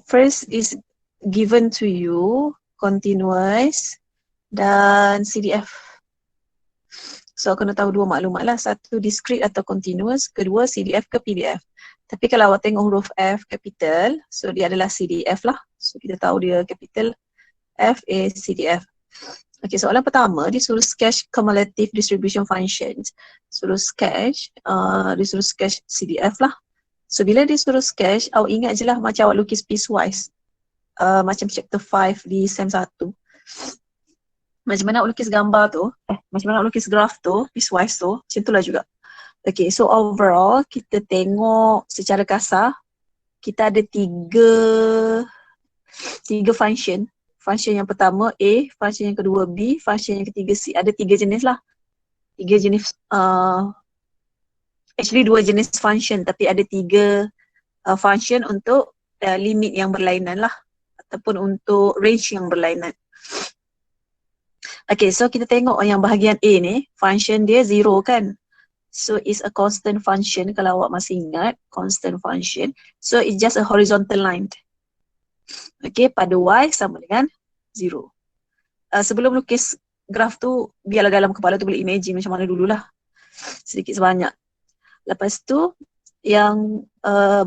first is given to you continuous dan CDF. So kena tahu dua maklumat lah, satu discrete atau continuous, kedua CDF ke PDF. Tapi kalau awak tengok huruf F capital, so dia adalah CDF lah. So kita tahu dia capital F is CDF. Okay, soalan pertama dia suruh sketch cumulative distribution functions. Dia suruh sketch CDF lah. So bila dia suruh sketch, awak ingat je lah macam awak lukis piecewise. Macam chapter 5 di SEM 1. Macam mana nak lukis gambar tu, macam mana nak lukis graph tu, piecewise tu, macam itulah juga. Okay, so overall kita tengok secara kasar, kita ada tiga function. Function yang pertama A, function yang kedua B, function yang ketiga C. Ada tiga jenis lah. Actually dua jenis function, tapi ada tiga function untuk limit yang berlainan lah. Ataupun untuk range yang berlainan. Okay, so kita tengok yang bahagian A ni, function dia 0 kan. So it's a constant function, kalau awak masih ingat, constant function. So it's just a horizontal line. Okay, pada Y sama dengan 0. Sebelum lukis graf tu, biarlah dalam kepala tu boleh imagine macam mana dululah. Sedikit sebanyak. Lepas tu, yang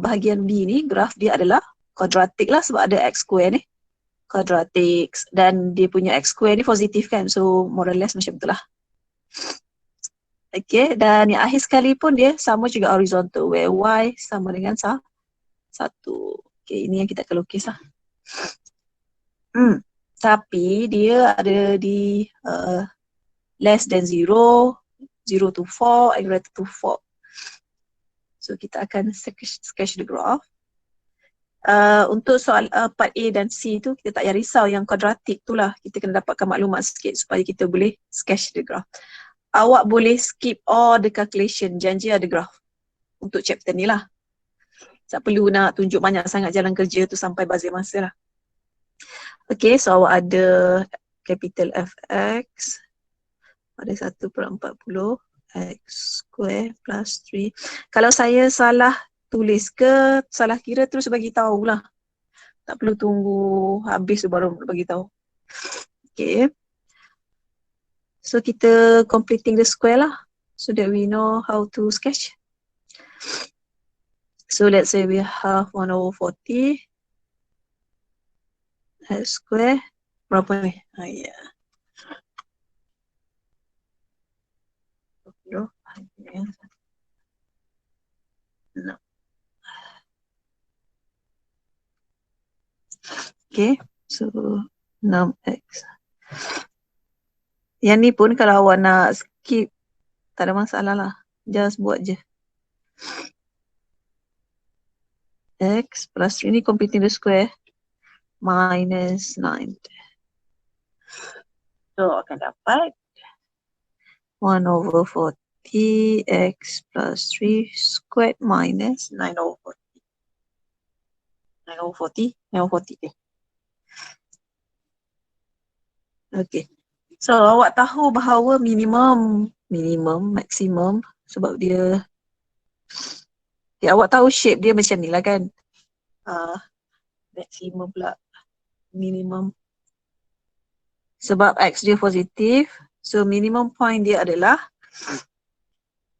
bahagian B ni, graf dia adalah quadratic lah sebab ada X square ni. Quadratic, dan dia punya X square ni positif kan, so more or less macam itulah. Okay, dan yang akhir sekali pun dia sama juga horizontal, where Y sama dengan 1. Okay, ini yang kita akan lukis lah. Tapi dia ada di less than 0, 0 to 4, and greater to 4. So kita akan sketch the graph. Untuk soal part A dan C tu kita tak payah risau, yang quadratic tu lah kita kena dapatkan maklumat sikit supaya kita boleh sketch the graph. Awak boleh skip all the calculation, janji ada graph untuk chapter ni lah. Tak perlu nak tunjuk banyak sangat jalan kerja tu sampai bazir masa lah. Okay, so awak ada capital Fx pada 1/40 x square plus 3. Kalau saya salah tulis ke salah kira, terus bagi tahu lah. Tak perlu tunggu habis baru bagi tahu. Okay. So kita completing the square lah, so that we know how to sketch. So let's say we have 1/40 x square. Berapa ni? Ya. No. Okay, so 6x. Yang ni pun kalau awak nak skip, tak ada masalah lah. Just buat je. X plus 3 ni completing the square. Minus 9. So akan dapat 1/40 x plus 3 squared minus 9/40. 9/40. Okay. So awak tahu bahawa minimum, maksimum, sebab dia awak tahu shape dia macam ni lah kan. Maksimum pula, minimum. Sebab X dia positif, so minimum point dia adalah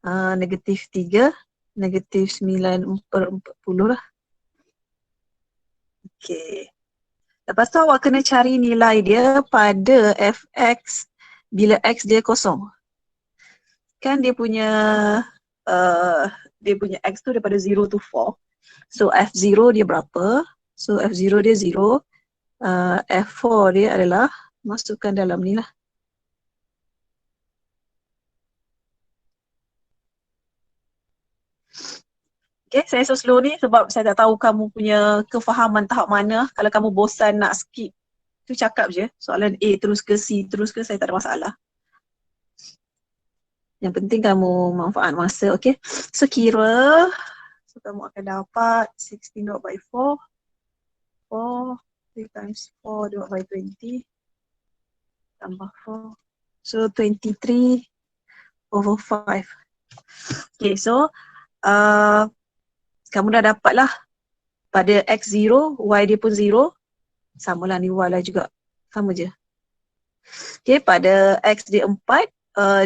-3, -9/40 lah. Okay. Lepas tu awak kena cari nilai dia pada Fx bila X dia kosong. Kan dia punya X tu daripada 0 to 4. So F0 dia berapa? So F0 dia 0. F4 dia adalah, masukkan dalam ni lah. Okay, saya so slow ni sebab saya tak tahu kamu punya kefahaman tahap mana. Kalau kamu bosan nak skip, tu cakap je. Soalan A terus ke C terus ke, saya tak ada masalah. Yang penting kamu manfaat masa, okay. So kira, so kamu akan dapat 16/4. 4, 3 times 4 divided by 20. Tambah 4. So 23/5. Okay, so kamu dah dapat lah pada X0, Y dia pun 0. Samalah ni Y lah juga. Sama je. Okay, pada X dia 4,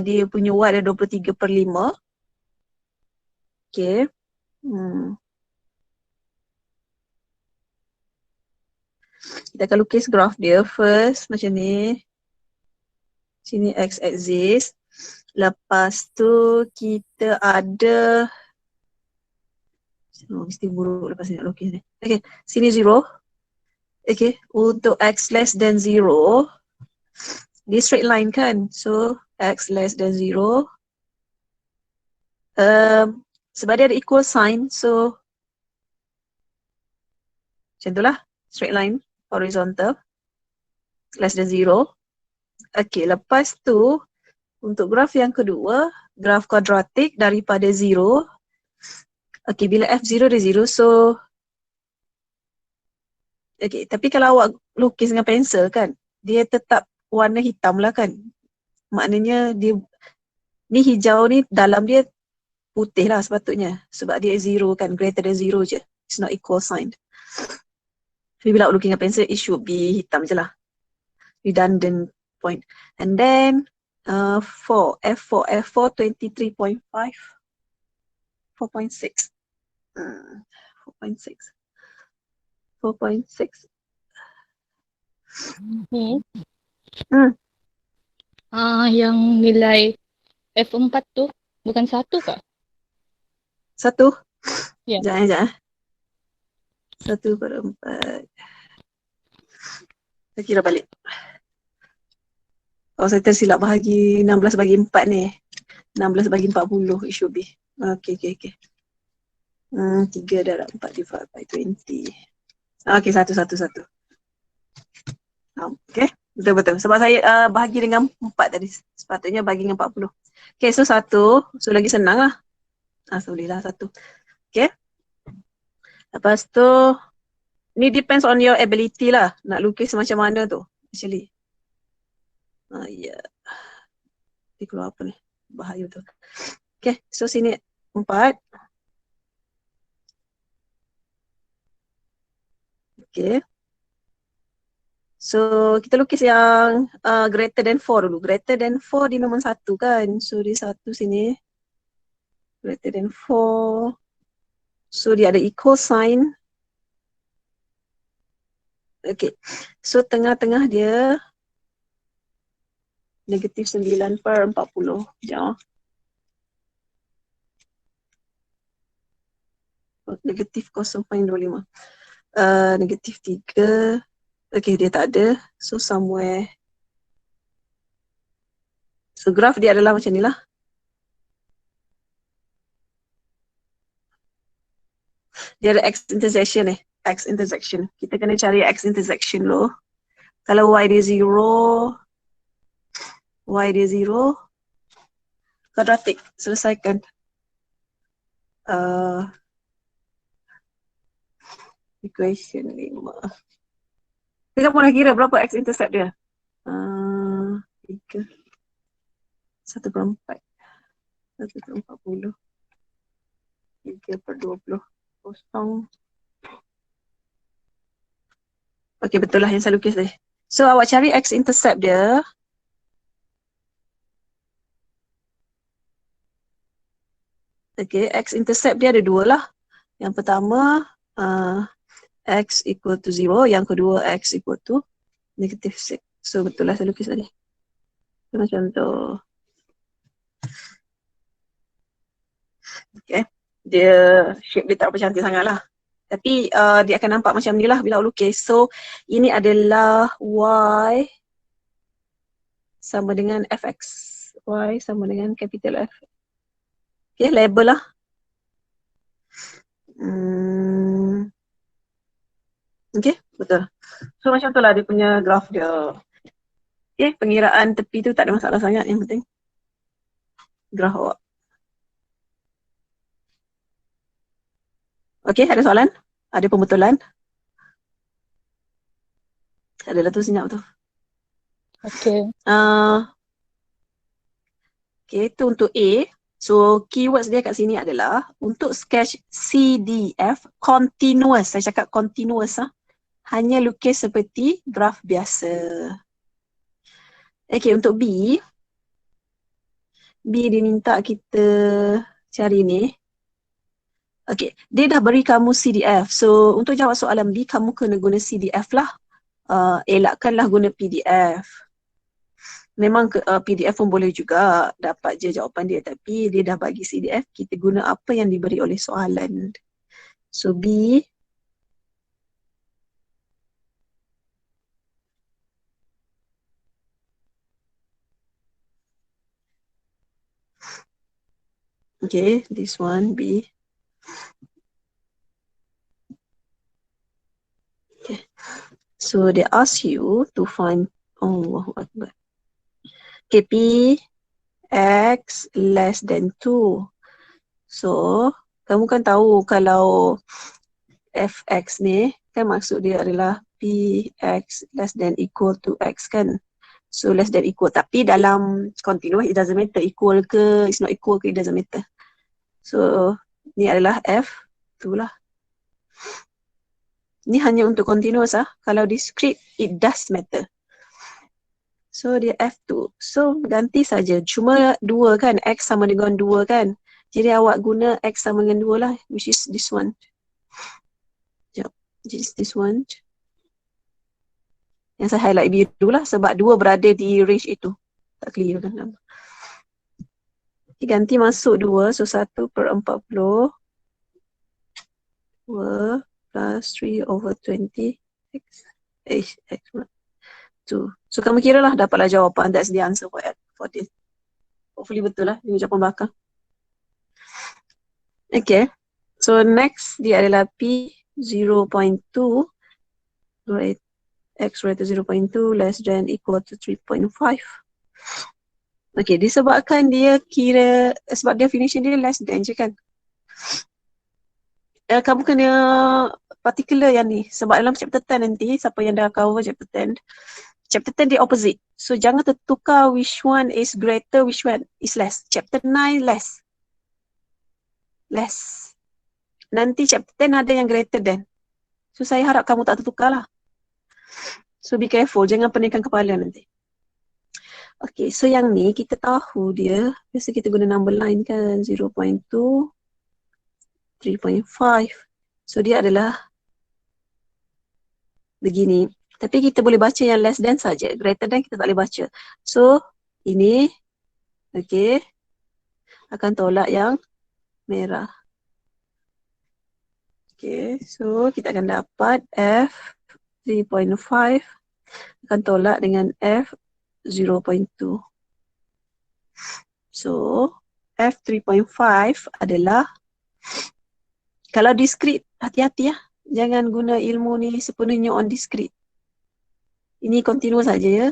dia punya Y ada 23/5. Okay. Kita akan lukis graf dia first macam ni. Sini X axis. Lepas tu kita ada mesti buruk lepas ni nak lukis ni. Okay, sini 0. Okay, untuk X less than 0, dia straight line kan? So, X less than 0. Sebab dia ada equal sign, so macam tu lah, straight line, horizontal, less than 0. Okay, lepas tu, untuk graf yang kedua, graf kuadratik daripada 0. Okay, bila F0 dia 0, so okay, tapi kalau awak lukis dengan pensel kan, dia tetap warna hitam lah kan. Maknanya dia ni hijau ni dalam dia putih lah sepatutnya. Sebab dia 0 kan, greater than 0 je. It's not equal sign. Tapi bila awak lukis dengan pensel, it should be hitam je lah. Redundant point. And then F4 23.5, 4.6. 4.6. 4.6. Yang nilai F4 tu bukan 1 kah? 1? Ya. Jangan. 1/4. Saya kira balik. Oh, saya tersilap bahagi 16/4 ni. 16/40 it should be. Okay. 3/4 divided by 20. Okay, 1. Okay, betul. Sebab saya bahagi dengan 4 tadi. Sepatutnya bahagi dengan 40. Okay, so 1. So lagi senang lah. So boleh lah 1. Okay. Lepas tu, ni depends on your ability lah. Nak lukis macam mana tu. Actually. Ya. Dia keluar apa ni? Bahaya betul. Okay, so sini 4. Okay. So, kita lukis yang greater than 4 dulu. Greater than 4 dia memang 1 kan. So, dia 1 sini. Greater than 4. So, dia ada equal sign. Okay. So, tengah-tengah dia negatif 9/40. Sekejap. Negatif 0.25. Negatif 3. Okay, dia tak ada. So, somewhere. So, graf dia adalah macam ni lah. Dia ada X intersection ni. X intersection. Kita kena cari X intersection dulu. Kalau Y dia 0, kuadratik. Selesaikan. Equation 5. Kita pun dah kira berapa X intercept dia. 3. 1/4. 1/40. 3/20. Kosong. Okay, betul lah yang saya lukis tadi. So, awak cari X intercept dia. Okay, X intercept dia ada 2 lah. Yang pertama, X equal to 0. Yang kedua, X equal to negative 6. So, betul lah saya lukis tadi. So, macam tu. Okay. Dia, shape dia tak apa cantik sangat lah. Tapi dia akan nampak macam ni lah bila awak lukis. So, ini adalah Y sama dengan Fx. Y sama dengan capital F. Okay, label lah. Okay, betul. So, macam tu lah dia punya graf dia. Okay, pengiraan tepi tu tak ada masalah sangat. Yang penting graf awak. Okay, ada soalan? Ada pembetulan? Adalah tu senyap tu. Okay. Okay, itu untuk A. So keywords dia kat sini adalah untuk sketch CDF continuous. Saya cakap continuous hanya lukis seperti graf biasa. Okay, untuk B dia minta kita cari ni. Okay, dia dah beri kamu CDF. So untuk jawab soalan B, kamu kena guna CDF lah. Elakkanlah guna PDF. Memang PDF pun boleh juga dapat je jawapan dia, tapi dia dah bagi CDF, kita guna apa yang diberi oleh soalan. So B, okay, this one B. Okay. So they ask you to find, Allahu Akbar. Okay, P X less than 2. So kamu kan tahu kalau Fx ni kan maksud dia adalah Px less than equal to X kan. So less than equal, tapi dalam continuous it doesn't matter, equal ke it's not equal ke it doesn't matter. So ni adalah F2 lah. Ni hanya untuk continuous Kalau discrete it does matter. So dia F2. So ganti saja. Cuma 2 kan, X sama dengan 2 kan. Jadi awak guna X sama dengan 2 lah, which is this one. Sekejap, which is this one. Yang saya highlight biru lah sebab 2 berada di range itu. Tak clear kan. Ganti masuk 2, so 1/40. 2 plus 3/20 X. X 2. So kamu kira lah dapatlah jawapan. That's the answer for this. Hopefully betul lah. Ini jawapan belakang. Okay. So next dia adalah P 0.2 X raised to 0.2 less than equal to 3.5. Okay, disebabkan dia kira, sebab definition dia less than je kan. Kamu kena particular yang ni. Sebab dalam chapter 10 nanti, siapa yang dah cover chapter 10, chapter 10 dia opposite. So jangan tertukar which one is greater, which one is less. Chapter 9 less. Less. Nanti chapter 10 ada yang greater than. So saya harap kamu tak tertukar lah. So be careful, jangan peningkan kepala nanti. Okay, so yang ni kita tahu dia, biasa kita guna number line kan, 0.2, 3.5. So dia adalah begini. Tapi kita boleh baca yang less than saja, greater than kita tak boleh baca. So ini, okay, akan tolak yang merah. Okay, so kita akan dapat F 3.5 akan tolak dengan F 0.2. So F 3.5 adalah, kalau discrete, hati-hati jangan guna ilmu ni sepenuhnya on discrete. Ini continuous saja ya.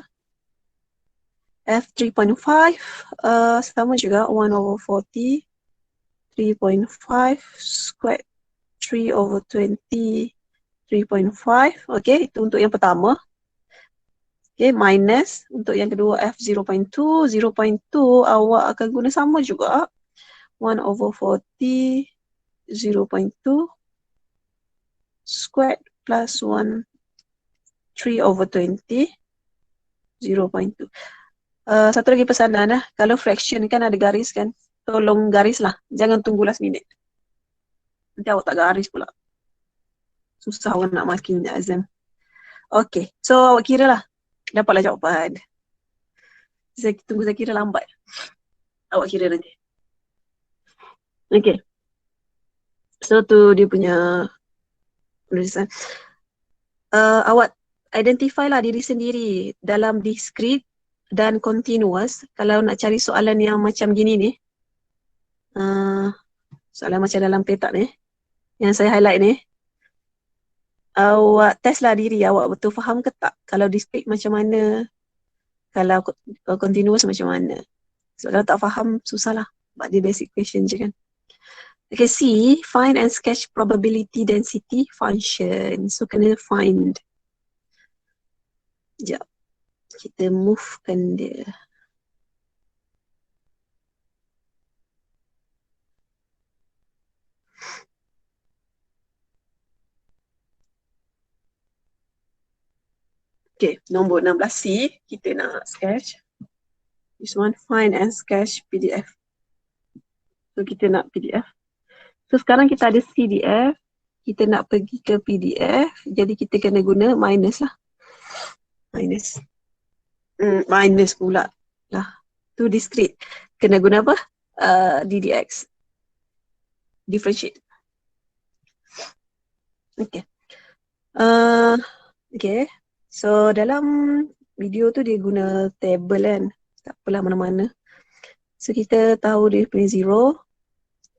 F 3.5 sama juga 1/40 3.5 squared 3/20 3.5. Okay, itu untuk yang pertama. Okay, minus untuk yang kedua F 0.2. 0.2 awak akan guna sama juga. 1/40 0.2 squared plus 1 3/20 0.2. Satu lagi pesanan kalau fraction kan ada garis kan, tolong garis lah, jangan tunggu last minute. Nanti awak tak garis pula. Susah orang nak makin exam. Okay, so awak kira lah, dapatlah jawapan. Saya kira lambat. Awak kira nanti. Okay. So tu dia punya tulisan. Awak identify lah diri sendiri dalam discrete dan continuous. Kalau nak cari soalan yang macam gini ni, soalan macam dalam petak ni, yang saya highlight ni, awak test lah diri awak betul faham ke tak. Kalau discrete macam mana, kalau continuous macam mana. So kalau tak faham susah lah, sebab dia basic question je kan. Okay, C, find and sketch probability density function. So kena find. Sekejap, kita movekan dia. Okay, nombor 16C, kita nak sketch. This one, find and sketch PDF. So, kita nak PDF. So, sekarang kita ada CDF. Kita nak pergi ke PDF. Jadi, kita kena guna minus lah. Minus. Minus pula lah. Tu discrete. Kena guna apa? DDX. Differentiate. Okay. Okay. So, dalam video tu dia guna table kan. Tak apalah mana-mana. So, kita tahu dia punya 0.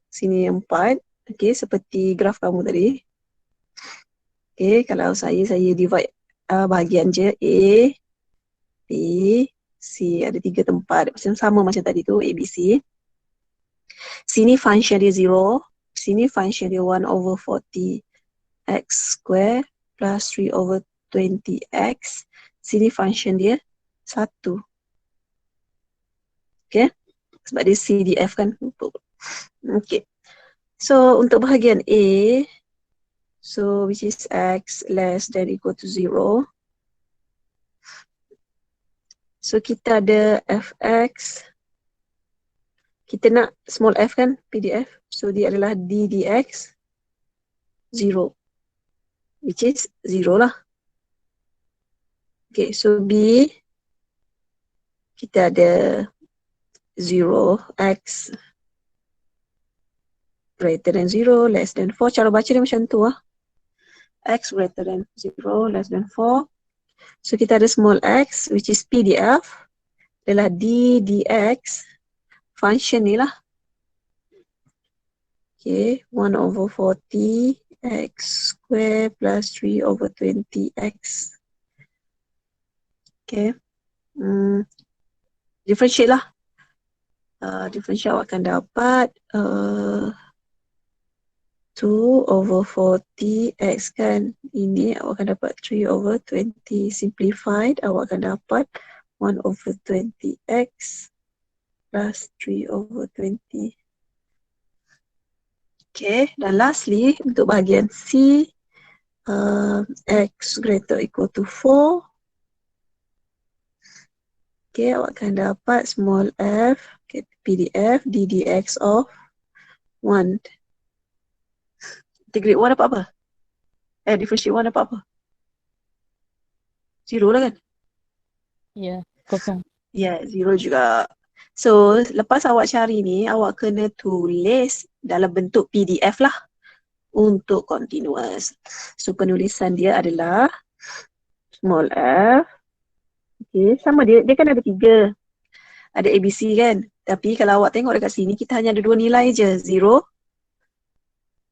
Sini 4. Okay, seperti graf kamu tadi. Okay, kalau saya divide bahagian je. A, B, C. Ada 3 tempat. Sama macam tadi tu, A, B, C. Sini function dia 0. Sini function dia 1/40 x square plus 3/20x. Sini function dia 1. Okay. Sebab dia CDF kan. Okay. So untuk bahagian A, so which is x less than equal to 0. So kita ada fx. Kita nak small f kan, PDF. So dia adalah d dx 0. Which is 0 lah. Okay, so B, kita ada 0x greater than 0, less than 4. Cara baca dia macam tu lah. X greater than 0, less than 4. So kita ada small x, which is PDF. Adalah d dx. Function ni lah. Okay, 1/40 x square plus 3/20x. Okay. Differentiate lah. Differentiate awak akan dapat 2/40x kan. Ini awak akan dapat 3/20. Simplified, awak akan dapat 1/20x plus 3/20. Okay, dan lastly untuk bahagian C, x greater equal to 4. Okay, awak akan dapat small f, okay, PDF, d dx of 1. Integrate 1 dapat apa? Differentiate 1 dapat apa? 0 lah kan? Ya, kosong. Ya, 0 juga. So, lepas awak cari ni, awak kena tulis dalam bentuk PDF lah untuk continuous. So, penulisan dia adalah small f. Okay, sama dia kan ada 3. Ada ABC kan? Tapi kalau awak tengok dekat sini, kita hanya ada 2 nilai je. 0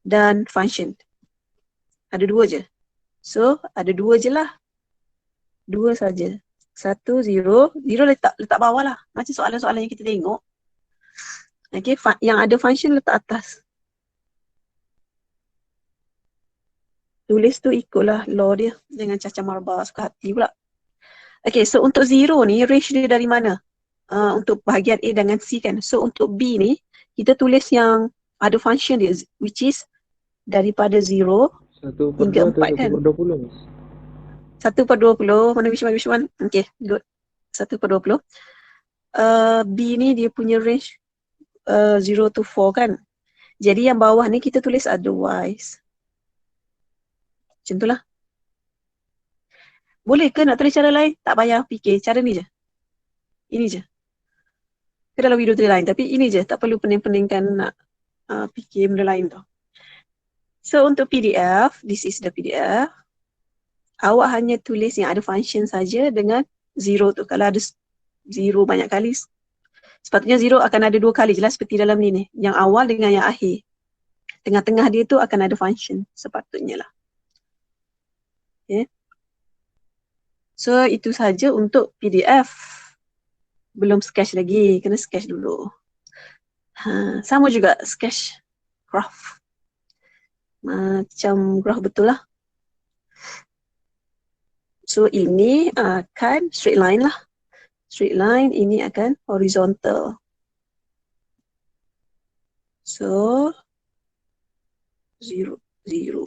dan function. Ada 2 je. So, ada 2 je lah. 2 saja. 1, 0. 0 letak bawah lah. Macam soalan-soalan yang kita tengok. Okay, yang ada function letak atas. Tulis tu ikutlah law dia. Jangan cacah marba suka hati pula. Okay, so untuk 0 ni, range dia dari mana? Untuk bahagian A dengan C kan. So untuk B ni, kita tulis yang ada function dia, which is daripada 0 hingga 4 kan. 1/20 mas. 1/20, mana which one? Okay, good. 1/20. B ni dia punya range 0 to 4 kan. Jadi yang bawah ni kita tulis otherwise. Macam tu lah. Boleh ke nak tulis cara lain? Tak payah fikir, cara ni je. Ini je. Ke dalam video tu lain, tapi ini je. Tak perlu pening-peningkan nak fikir benda lain tu. So untuk PDF, this is the PDF. Awak hanya tulis yang ada function saja dengan 0 tu. Kalau ada 0 banyak kali, sepatutnya 0 akan ada 2 kali, jelas seperti dalam ni. Yang awal dengan yang akhir. Tengah-tengah dia tu akan ada function, sepatutnya lah. Okay. So itu saja untuk PDF. Belum sketch lagi, kena sketch dulu. Sama juga sketch graph. Macam graph betul lah. So ini akan straight line lah. Straight line, ini akan horizontal. So 0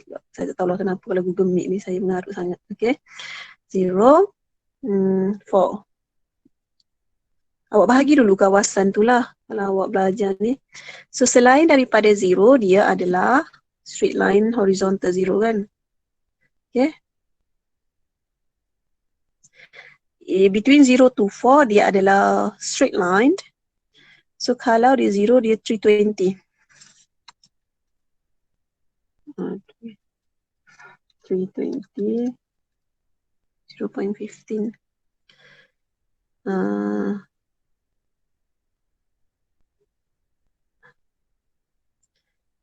pula. Saya tak tahu lah kenapa kalau Google Meet ni saya mengarut sangat. Okay. 0. 4. Awak bahagi dulu kawasan tu lah kalau awak belajar ni. So selain daripada 0, dia adalah straight line horizontal 0 kan. Okay. Between 0 to 4 dia adalah straight line. So kalau dia 0 dia 320. Okay. 320 0.15.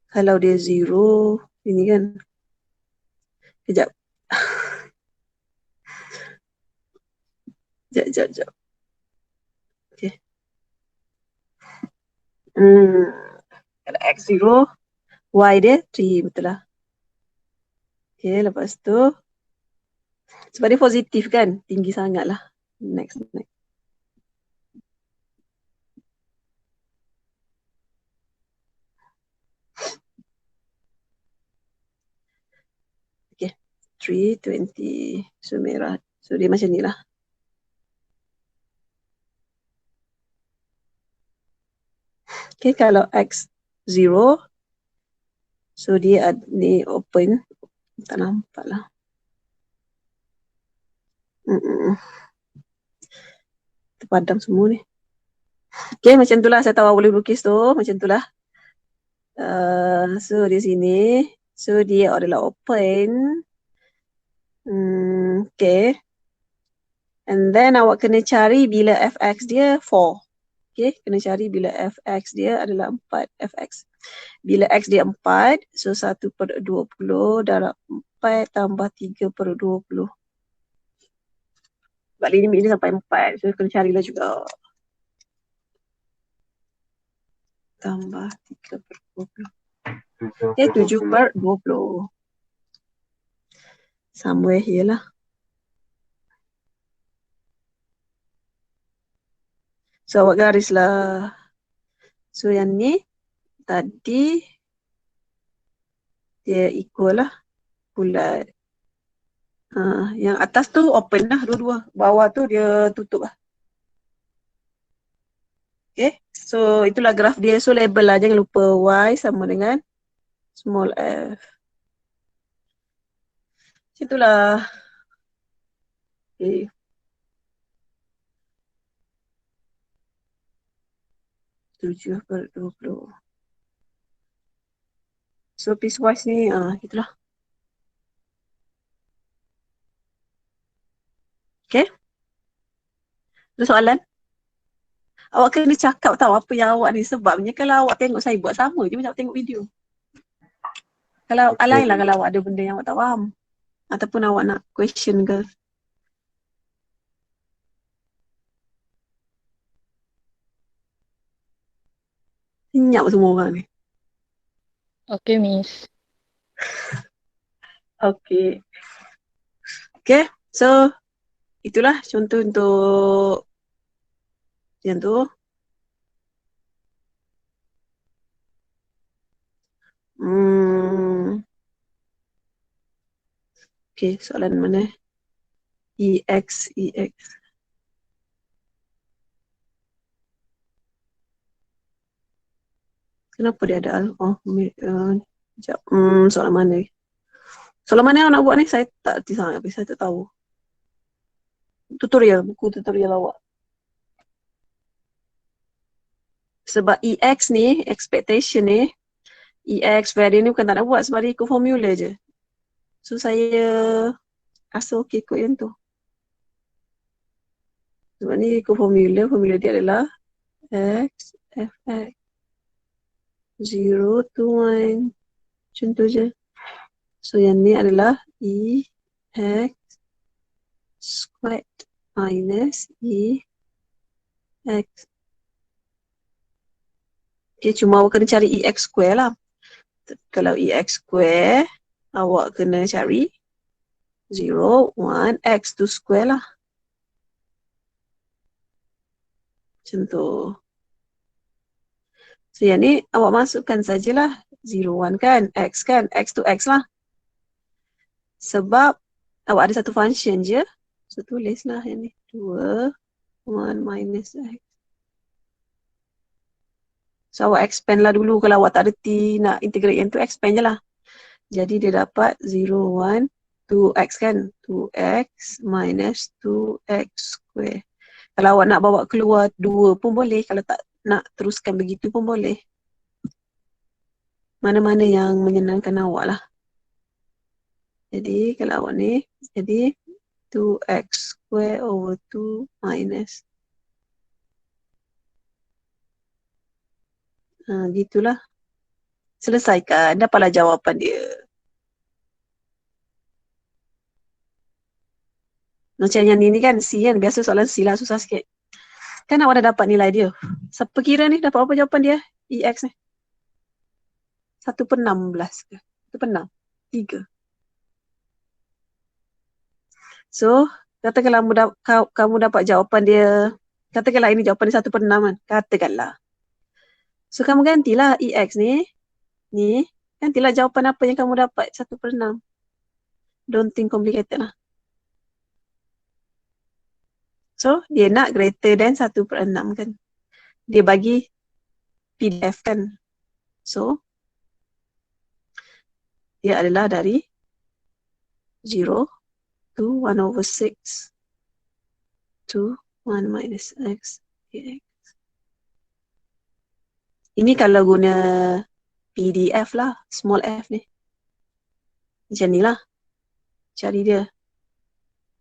Kalau dia 0 ini kan. Kejap. Sekejap. Okay. Kalau X0, Y dia 3, betul lah. Okay, lepas tu sebab dia positif kan, tinggi sangat lah. Next. Okay, 320. So merah. So dia macam ni lah. Okay, kalau X0, so dia ni open. Tak nampak lah. Terpadam semua ni. Okay, macam tu lah. Saya tahu awak boleh lukis tu. Macam tu lah. So di sini. So dia adalah open. Okay. And then awak kena cari bila fx dia 4. Okay, kena cari bila fx dia adalah 4 fx. Bila x dia 4, so 1/20 darab 4 tambah 3/20. Sebab limit dia sampai 4, so kena carilah juga. Tambah 3/20. Okay, 7/20. Somewhere here lah. So awak garislah. So yang ni tadi dia equal lah bulat. Yang atas tu open lah dua-dua. Bawah tu dia tutup lah. Okay. So itulah graf dia. So label lah. Jangan lupa Y sama dengan small f. Itulah. Okay. 7/20. So piecewise ni itulah. Okay. Ada soalan? Awak kena cakap tahu apa yang awak ni, sebabnya kalau awak tengok saya buat sama je macam tengok video. Kalau lain lah kalau awak ada benda yang awak tak faham. Ataupun awak nak question ke. Senyap semua orang ni. Okay, Miss. Okay. Okay, so itulah contoh untuk yang tu. Okay, soalan mana? EX. Kenapa dia ada sekejap. Soalan mana? Soalan mana yang nak buat ni? Saya tak hati sangat, tapi saya tak tahu. Tutorial, buku tutorial awak. Sebab EX ni, expectation ni, EX value ni bukan tak nak buat sebab dia ikut formula je. So saya rasa okey ikut yang tu. Sebab ni ikut formula dia adalah X, Fx 0 to 1. Macam tu je. So yang ni adalah EX squared minus EX. Okay, cuma awak kena cari EX square lah. Kalau EX square, awak kena cari 0, 1, X tu square lah. Macam tu. So yang ni awak masukkan sajalah 0, 1 kan, X to X lah. Sebab awak ada satu function je. So tulislah yang ni. 2, 1 minus X. So awak expand lah dulu. Kalau awak tak reti nak integrate yang tu, expand je lah. Jadi dia dapat 0, 1, 2x kan. 2x minus 2x square. Kalau awak nak bawa keluar 2 pun boleh. Kalau tak nak teruskan begitu pun boleh. Mana-mana yang menyenangkan awak lah. Jadi kalau awak ni, jadi 2x square over 2 minus. Gitulah. Selesaikan. Dapatlah jawapan dia. Macam yang ni kan, C kan. Biasa soalan C lah, susah sikit. Kan awak dah dapat nilai dia. Siapa kira ni dapat apa jawapan dia? EX ni. 1/16 ke? 1/6? 3. So, katakanlah kamu dapat jawapan dia, katakanlah ini jawapan dia 1/6 kan, katakanlah. So, kamu gantilah EX ni, gantilah jawapan apa yang kamu dapat 1/6. Don't think complicated lah. So, dia nak greater than 1/6 kan. Dia bagi PDF kan. So, dia adalah dari 0 to 1/6 to 1 minus X dx. Ini kalau guna PDF lah, small f ni. Macam ni lah. Cari dia.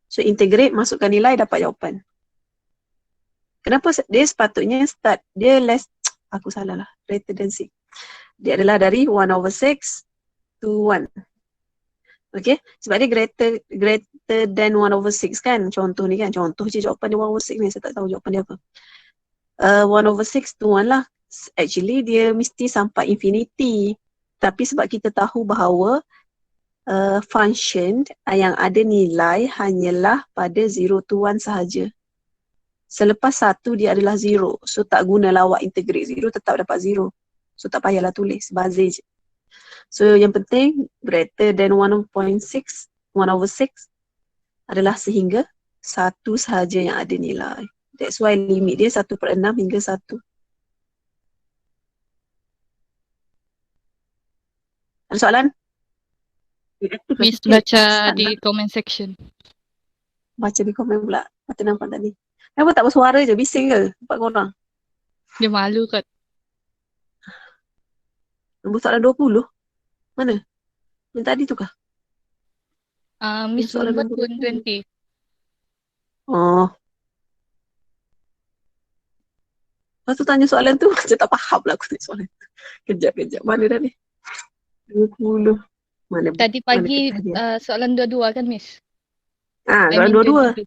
So integrate, masukkan nilai, dapat jawapan. Kenapa dia sepatutnya start, dia less, aku salah lah, greater than 6. Dia adalah dari 1/6 to 1. Okay, sebab dia greater than 1/6 kan, contoh ni kan, contoh je jawapan dia 1/6 ni, saya tak tahu jawapan dia apa. 1/6 to 1 lah. Actually dia mesti sampai infinity. Tapi sebab kita tahu bahawa function yang ada nilai hanyalah pada 0 to 1 sahaja. Selepas 1 dia adalah 0. So tak guna awak integrate 0, tetap dapat 0. So tak payahlah tulis, bazir je. So yang penting greater than 1/6 adalah sehingga 1 sahaja yang ada nilai. That's why limit dia 1/6 hingga 1. Ada soalan? Miss baca di comment section. Baca di komen pula. Mata nampak tadi. Kenapa tak bersuara je? Bising ke? Empat korang. Dia malu kot. Nombor soalan 20? Mana? Yang tadi tu kah? Miss soalan buat nombor pun 20. Oh. Lepas tu tanya soalan tu, macam tak faham lah aku tanya soalan tu. Kejap. Mana dah ni? 20. Mana? Tadi pagi mana soalan 22 kan Miss? soalan 22.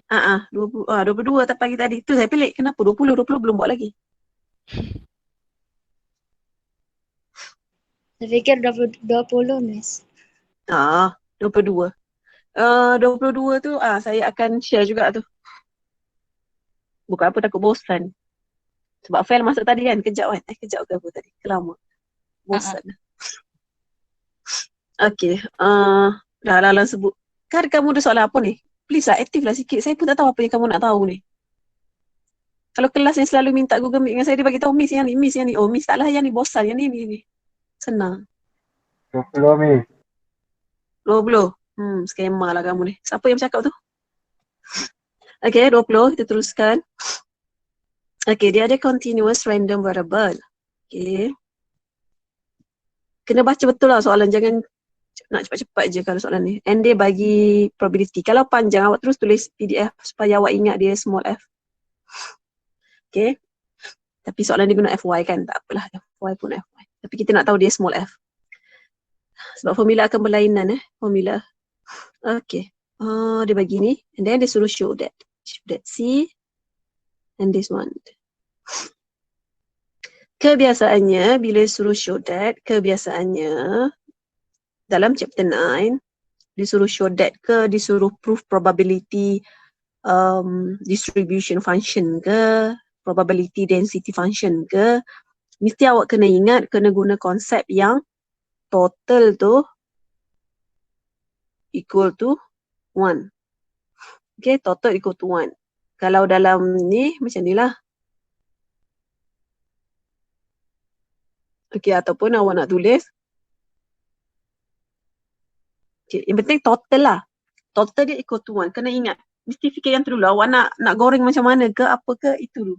22 tak pagi tadi. Tu saya pelik. Kenapa 20 belum buat lagi? Saya fikir 20 Miss. 22. 22 tu saya akan share juga tu. Bukan apa, takut bosan. Sebab file masuk tadi kan, kejap kan. Kejap ke apa tadi? Kelama. Bosan. Okay. Dah lah sebut. Kan kamu ada soalan apa ni? Please lah, aktif lah sikit. Saya pun tak tahu apa yang kamu nak tahu ni. Kalau kelas yang selalu minta Google Meet dengan saya, dia bagi tahu Miss yang ni. Oh, Miss taklah yang ni, bosan. Yang ni. Senang. 20 Miss. 20. Skema lah kamu ni. Siapa yang bercakap tu? Okay, 20. Kita teruskan. Okay, dia ada continuous random variable. Okay. Kena baca betul lah soalan. Jangan nak cepat-cepat je kalau soalan ni. And dia bagi probability. Kalau panjang, awak terus tulis PDF supaya awak ingat dia small f. Okay. Tapi soalan dia guna FY kan. Tak apalah. FY pun FY. Tapi kita nak tahu dia small f. Sebab formula akan berlainan formula. Okay. Dia bagi ni. And then dia suruh show that. Show that C. And this one. Kebiasaannya bila suruh show that, dalam chapter 9 disuruh show that ke, disuruh prove probability distribution function ke, probability density function ke, mesti awak kena ingat, kena guna konsep yang total tu equal to 1. Okay, total equal to 1. Kalau dalam ni macam ni lah. Okay, ataupun awak nak tulis. Okay, yang penting total lah. Total dia equal to 1. Kena ingat. Mesti fikir yang tu dulu. Awak nak goreng macam mana ke, apa ke, itu dulu.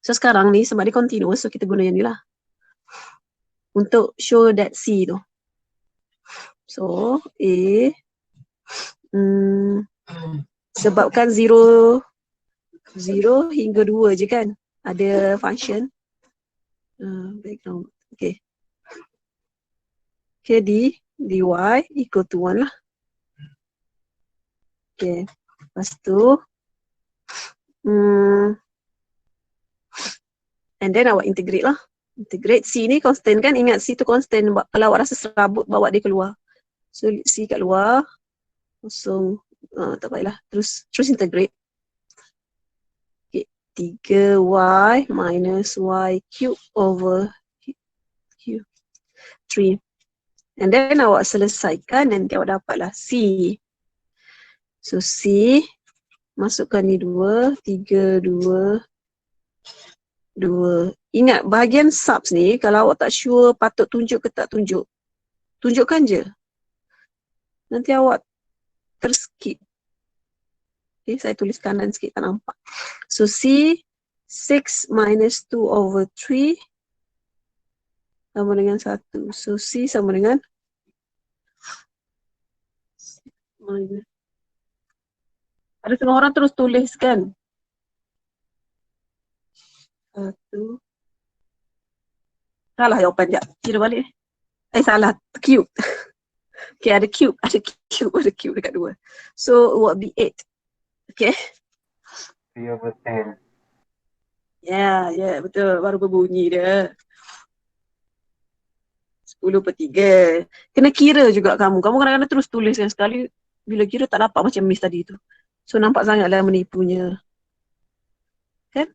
So sekarang ni sebab dia continuous, so kita guna yang ni lah. Untuk show that C tu. So, A. Sebabkan 0 hingga 2 je kan. Ada function. Background. Okay. Okay, dy equal to 1 lah. Okay. Lepas tu. And then awak integrate lah. Integrate C ni constant kan. Ingat C tu constant. Kalau awak rasa serabut, bawa dia keluar. So C kat luar. Kosong. Tak baiklah. Terus integrate. Okay. 3y minus y cube over Q. 3. And then awak selesaikan. Nanti awak dapatlah C. So C. Masukkan ni 2. 3, 2. 2. Ingat bahagian subs ni kalau awak tak sure patut tunjuk ke tak tunjuk, tunjukkan je. Nanti awak terskip. Okay, saya tulis kanan sikit tak nampak. So C 6 minus 2 over 3 sama dengan 1. So C sama dengan minus. Ada setengah orang terus tulis kan. 1. Salah jawapan, sekejap. Kira balik. Salah. Cube. Okay, ada cube dekat 2. So, it will be 8. Okay. 3 over 10. Ya, betul. Baru berbunyi dia. 10/3. Kena kira juga kamu. Kamu kadang-kadang terus tulis yang sekali. Bila kira tak dapat macam miss tadi tu. So, nampak sangatlah menipunya. Kan?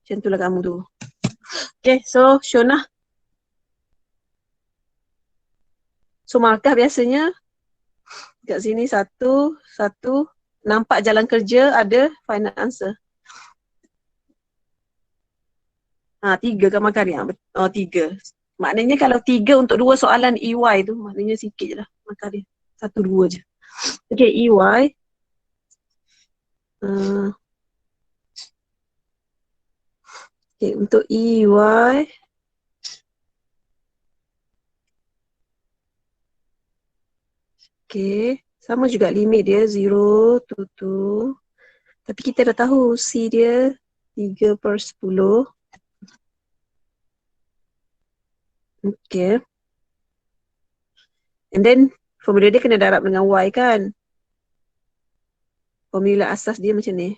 Macam itulah kamu tu. Okay, so Shona. So markah biasanya kat sini 1. Nampak jalan kerja ada final answer. 3 kan markah dia. 3. Maknanya kalau 3 untuk 2 soalan EY tu, maknanya sikit je lah markah dia. 1, 2 je. Okay, EY. Okay, untuk EY. Okay, sama juga limit dia 0 to 2. Tapi kita dah tahu C dia 3/10. Okay. And then formula dia kena darab dengan Y kan. Formula asas dia macam ni.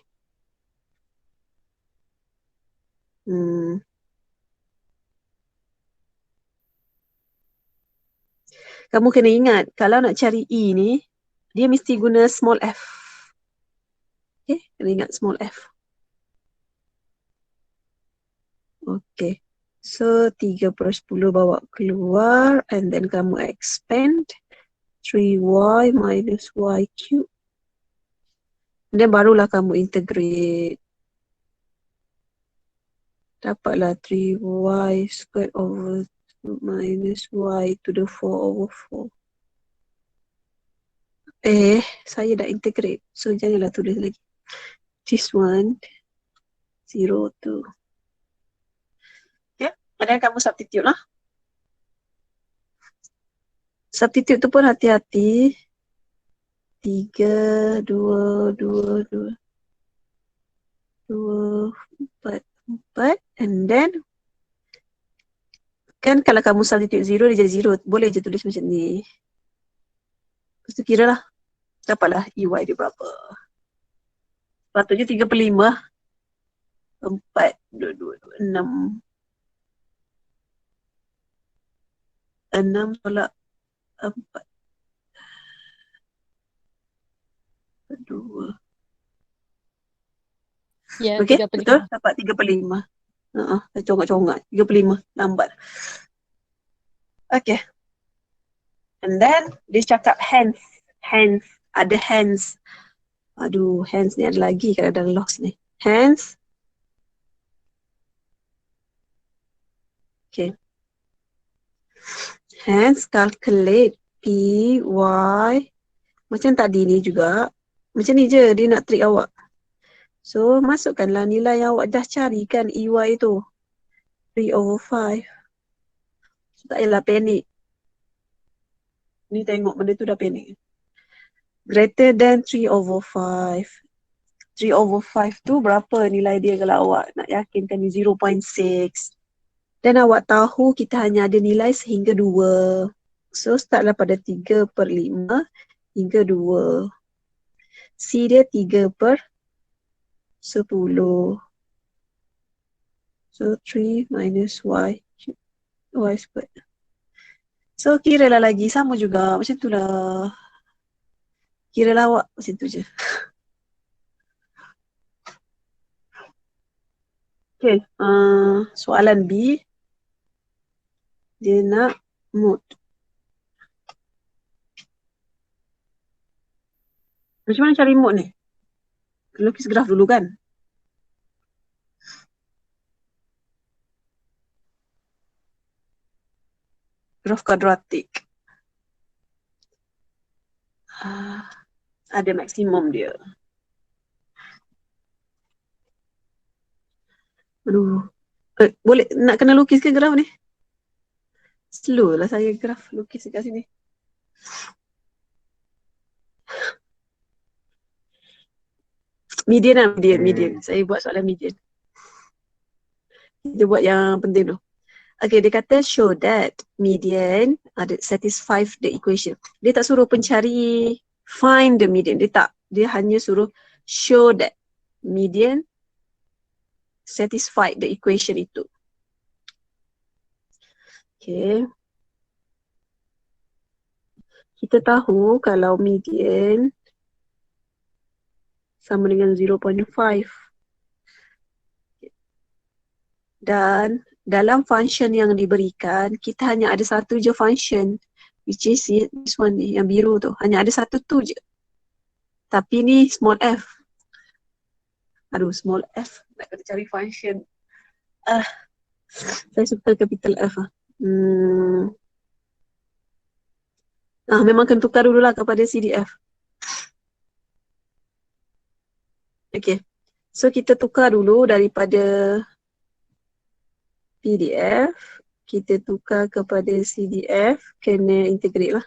Kamu kena ingat, kalau nak cari E ni, dia mesti guna small f. Okay, kena ingat small f. Okay, so 3/10 bawa keluar and then kamu expand 3y minus y cube. And then barulah kamu integrate. Dapatlah 3y squared over minus y to the 4 over 4. Saya dah integrate. So janganlah tulis lagi. This one 0 to. Okay, dan kamu substitute lah. Substitute tu pun hati-hati. 3, 2, 2, 2. 2, 4, 4. And then kan kalau kamu substitute 0 dia jadi 0. Boleh je tulis macam ni. Lepas tu kira lah. Dapatlah EY dia berapa. Patutnya 3/5. 4, 2, 2, 6. 6 tolak 4. 2. Ya, Okay, 3/5. betul? Dapat 3/5. Saya congak-congak. 3/5. Lambat. Okay. And then, dia cakap hence. Hence. Ada hence. Aduh, hence ni ada lagi kan ada loss ni. Hence. Okay. Hence, calculate P, Y. Macam tadi ni juga. Macam ni je dia nak trick awak. So, masukkanlah nilai yang awak dah carikan EY tu. 3/5. So, tak payahlah panik. Ni tengok benda tu dah panik. Greater than 3/5. 3/5 tu berapa nilai dia kalau awak nak yakinkan ni 0.6. Dan awak tahu kita hanya ada nilai sehingga 2. So startlah pada 3/5 hingga 2. C dia 3/10. So 3 minus Y squared. So kiralah lagi sama juga macam tu lah. Kiralah awak macam tu je. Okay, soalan B. Dia nak mode. Macam mana cari mode ni? Lukis graf dulu kan? Graf kuadratik. Ada maksimum dia. Aduh. Boleh nak kena lukis ke graf ni? Slow lah saya graf lukis kat sini. Median lah, median. Saya buat soalan median. Kita buat yang penting tu. Okay, dia kata show that median satisfies the equation. Dia tak suruh pencari find the median. Dia tak. Dia hanya suruh show that median satisfied the equation itu. Okay. Kita tahu kalau median sama dengan 0.5. Dan dalam function yang diberikan, kita hanya ada satu je function, which is this one ni, yang biru tu. Hanya ada satu tu je. Tapi ni small f. Aduh, small f. Nak kena cari function. Saya suka capital F. Memang kena tukar dululah kepada CDF. Okay. So kita tukar dulu daripada PDF, kita tukar kepada CDF, kena integrate lah.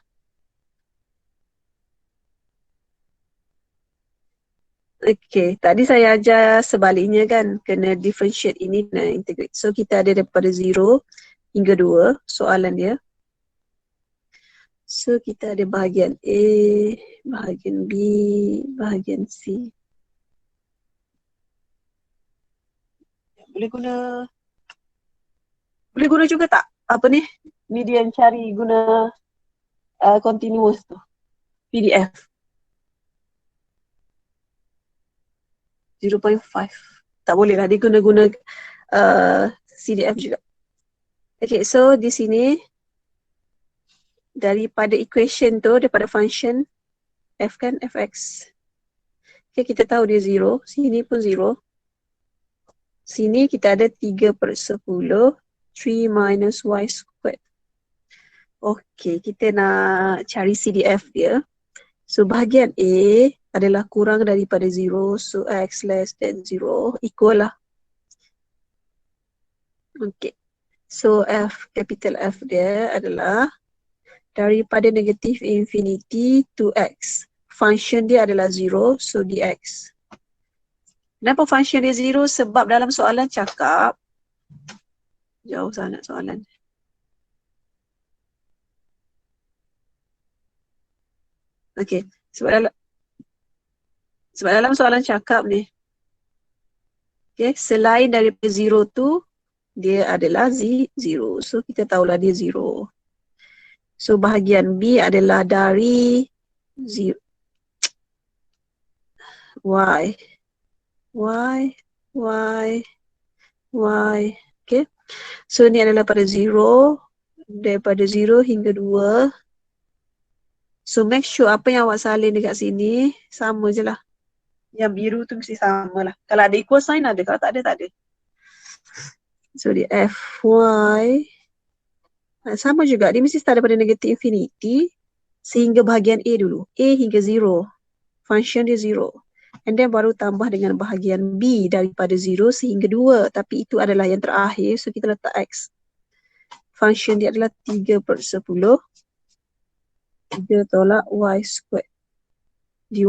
Okay, tadi saya ajar sebaliknya kan, kena differentiate ini, kena integrate. So kita ada daripada 0 hingga 2, soalan dia. So kita ada bahagian A, bahagian B, bahagian C. Boleh guna juga tak? Apa ni? Median cari guna continuous tu. PDF. 0.5. Tak boleh lah. Dia guna CDF juga. Okay, so di sini daripada equation tu, daripada function f kan, fx. Okay, kita tahu dia 0. Sini pun 0. Sini kita ada 3/10. 3 minus y squared. Okay, kita nak cari CDF dia. So bahagian A adalah kurang daripada 0. So x less than 0 equal lah. Okay. So capital F dia adalah daripada negatif infinity to x. Function dia adalah 0. So dx. Kenapa function dia 0? Sebab dalam soalan cakap, jauh sangat soalan. Okay, sebab dalam soalan cakap ni, okay, selain daripada 0 tu, dia adalah 0. So kita tahulah dia 0. So bahagian B adalah dari 0. Y. Okay. So ni adalah pada 0, daripada 0 hingga 2. So make sure apa yang awak salin dekat sini sama je lah. Yang biru tu mesti sama lah. Kalau ada equal sign ada, kalau tak ada, tak ada. So dia Fy sama juga, dia mesti start daripada negatif infinity sehingga bahagian A dulu. A hingga 0. Function dia 0. And then baru tambah dengan bahagian B daripada 0 sehingga 2. Tapi itu adalah yang terakhir, so kita letak X. Function dia adalah 3/10. 3 tolak Y squared dy.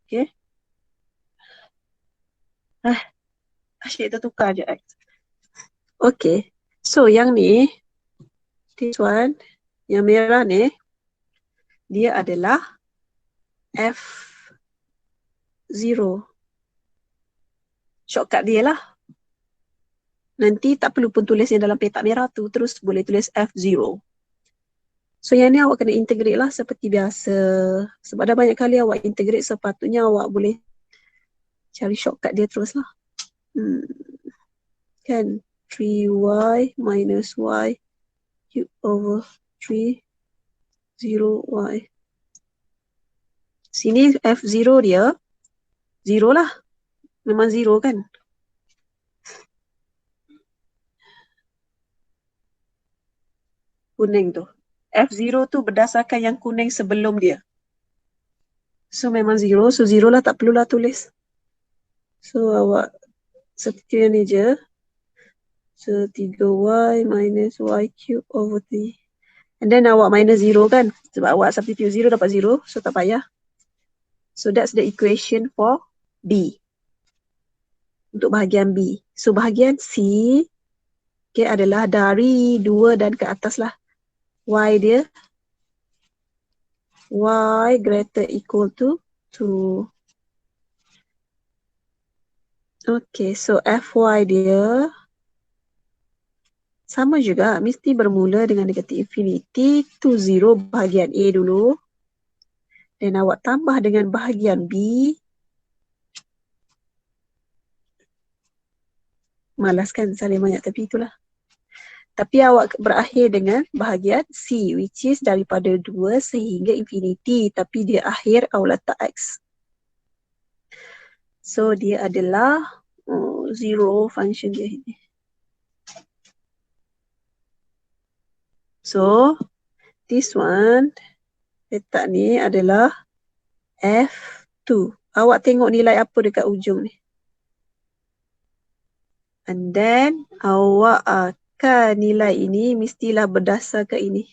Okay. Asyik tertukar je X. Okay. So yang ni, this one, yang merah ni, dia adalah F0. Shortcut dia lah. Nanti tak perlu pun tulis yang dalam petak merah tu, terus boleh tulis F0. So yang ni awak kena integrate lah seperti biasa. Sebab dah banyak kali awak integrate, sepatutnya awak boleh cari shortcut dia terus lah. Kan 3y minus y cube over 3 0y. Sini F0 dia 0 lah. Memang 0 kan. Kuning tu. F0 tu berdasarkan yang kuning sebelum dia. So memang 0. So 0 lah, tak perlulah tulis. So awak substitute ni je. So 3y minus y cube over 3. And then awak minus 0 kan. Sebab awak substitute 0 dapat 0. So tak payah. So that's the equation for B. Untuk bahagian B. So bahagian C, okay, adalah dari 2 dan ke atas lah. Y dia, Y greater equal to 2. Okay, so Fy dia sama juga, mesti bermula dengan negatif infinity to 0 bahagian A dulu. Dan awak tambah dengan bahagian B. Malas kan saling banyak, tapi itulah. Tapi awak berakhir dengan bahagian C, which is daripada 2 sehingga infinity. Tapi dia akhir awak letak X. So dia adalah 0 function dia ini. So this one, letak ni adalah F2. Awak tengok nilai apa dekat ujung ni. And then awak akan nilai ini mestilah berdasar ke ini.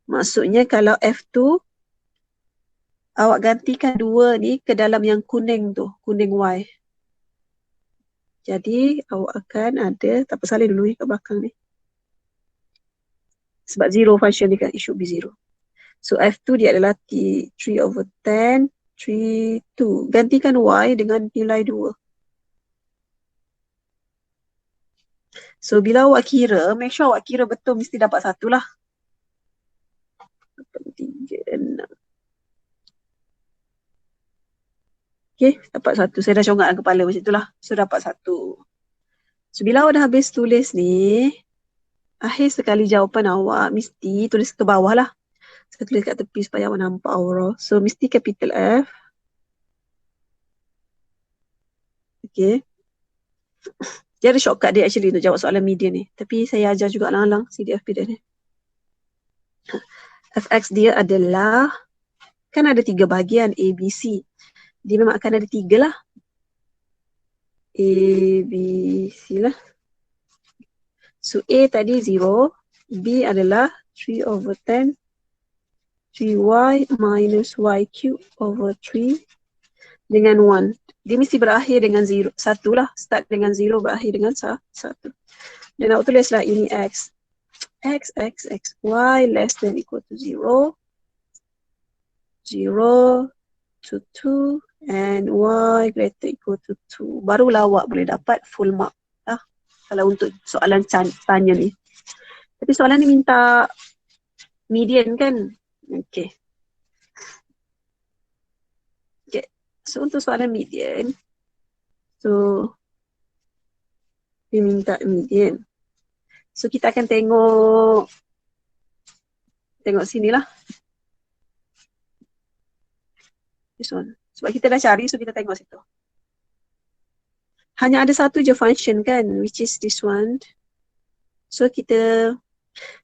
Maksudnya kalau F2, awak gantikan 2 ni ke dalam yang kuning tu, kuning Y. Jadi awak akan ada, tak apa, salin dulu ni kat belakang ni. Sebab 0 function ni kan, it should be 0. So F2 dia adalah 3/10, 3, 2. Gantikan Y dengan nilai 2. So bila awak kira, make sure awak kira betul, mesti dapat 1 lah. 3, 6. Okay, dapat 1. Saya dah congakkan kepala macam itulah. So dapat 1. So bila awak dah habis tulis ni, akhir sekali jawapan awak mesti tulis ke bawah lah. Saya tulis kat tepi supaya awak nampak aura. So mesti capital F. Okay. Dia ada shortcut dia actually untuk jawab soalan median ni. Tapi saya ajar juga lang-lang CDF median ni. Fx dia adalah, kan ada 3 bahagian A, B, C. Dia memang akan ada 3 lah. A, B, C lah. So A tadi 0. B adalah 3/10. 3y minus y cube over 3 dengan 1. Dia mesti berakhir dengan 0. 1 lah. Start dengan 0, berakhir dengan 1. Dan awak tulislah ini x. X, y less than equal to 0. 0 to 2 and y greater equal to 2. Barulah awak boleh dapat full mark lah. Kalau untuk soalan tanya ni. Tapi soalan ni minta median kan? Okay. So untuk soalan median, so dia minta median. So kita akan tengok sini lah. This one. Sebab kita dah cari, so kita tengok situ. Hanya ada satu je function kan, which is this one. So kita,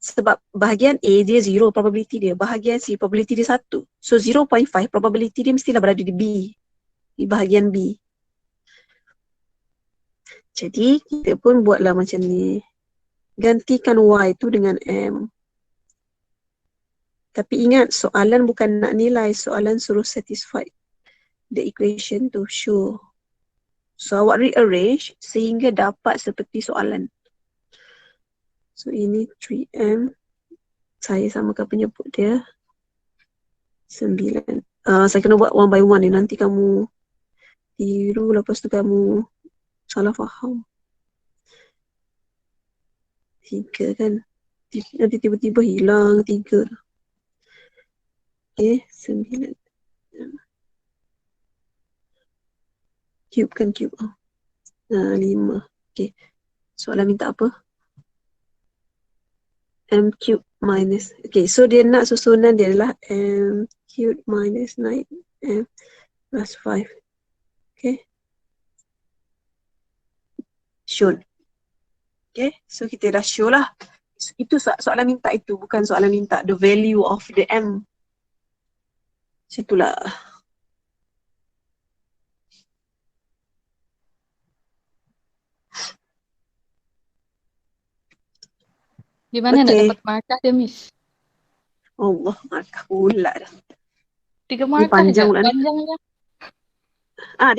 sebab bahagian A dia 0 probability dia, bahagian C probability dia 1. So 0.5 probability dia mestilah berada di B, di bahagian B. Jadi kita pun buatlah macam ni. Gantikan Y tu dengan M. Tapi ingat, soalan bukan nak nilai, soalan suruh satisfy the equation to show. So awak rearrange sehingga dapat seperti soalan. So ini 3M. Saya samakan penyebut dia. 9. Saya kena buat one by one ni. Nanti kamu tiru, lepas tu kamu salah faham. 3 kan. Nanti tiba-tiba hilang 3. Okay, 9. Cube kan cube. 5. Okay. Soalan minta apa? M cube minus. Okay, so dia nak susunan dia adalah M cube minus 9M plus 5. Okay. Shown. Okay, so kita dah show lah. Itu soalan minta itu, bukan soalan minta the value of the M. Macam itulah. Di mana nak Okay. dapat markah dia, Miss? Allah, markah pula dah. 3 markah je. panjang pula ni. Panjang je.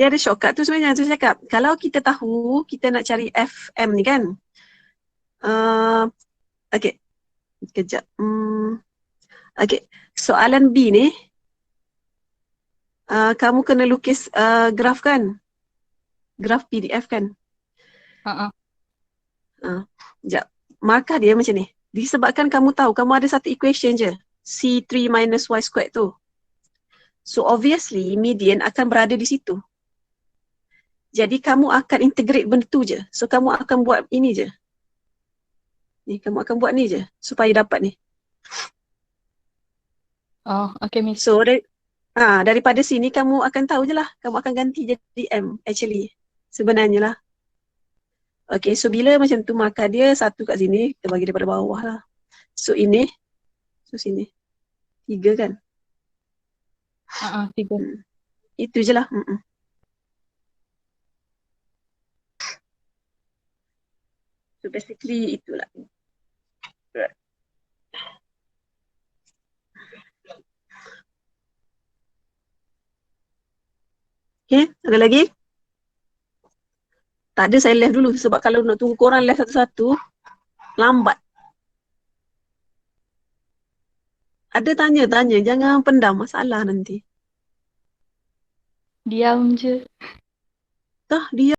Dia ada shortcut tu sebenarnya. Tu saya cakap, kalau kita tahu kita nak cari FM ni kan. Okay. Kejap. Okay. Soalan B ni. Kamu kena lukis graf kan? Graf PDF kan? Sekejap. Markah dia macam ni. Disebabkan kamu tahu, kamu ada satu equation je. C3 minus Y squared tu. So obviously, median akan berada di situ. Jadi kamu akan integrate benda tu je. So kamu akan buat ini je. Ni, kamu akan buat ni je. Supaya dapat ni. Oh, okay, Miss. So daripada sini kamu akan tahu je lah. Kamu akan ganti jadi M actually. Sebenarnya lah. Okay, so bila macam tu markah dia satu kat sini, kita bagi daripada bawah lah. So ini, so sini. 3 kan? 3. Itu je lah. So basically itulah. Okay, ada lagi? Tak ada, saya left dulu sebab kalau nak tunggu korang left satu-satu, lambat. Ada tanya-tanya, jangan pendam masalah nanti. Diam je. Dah, dia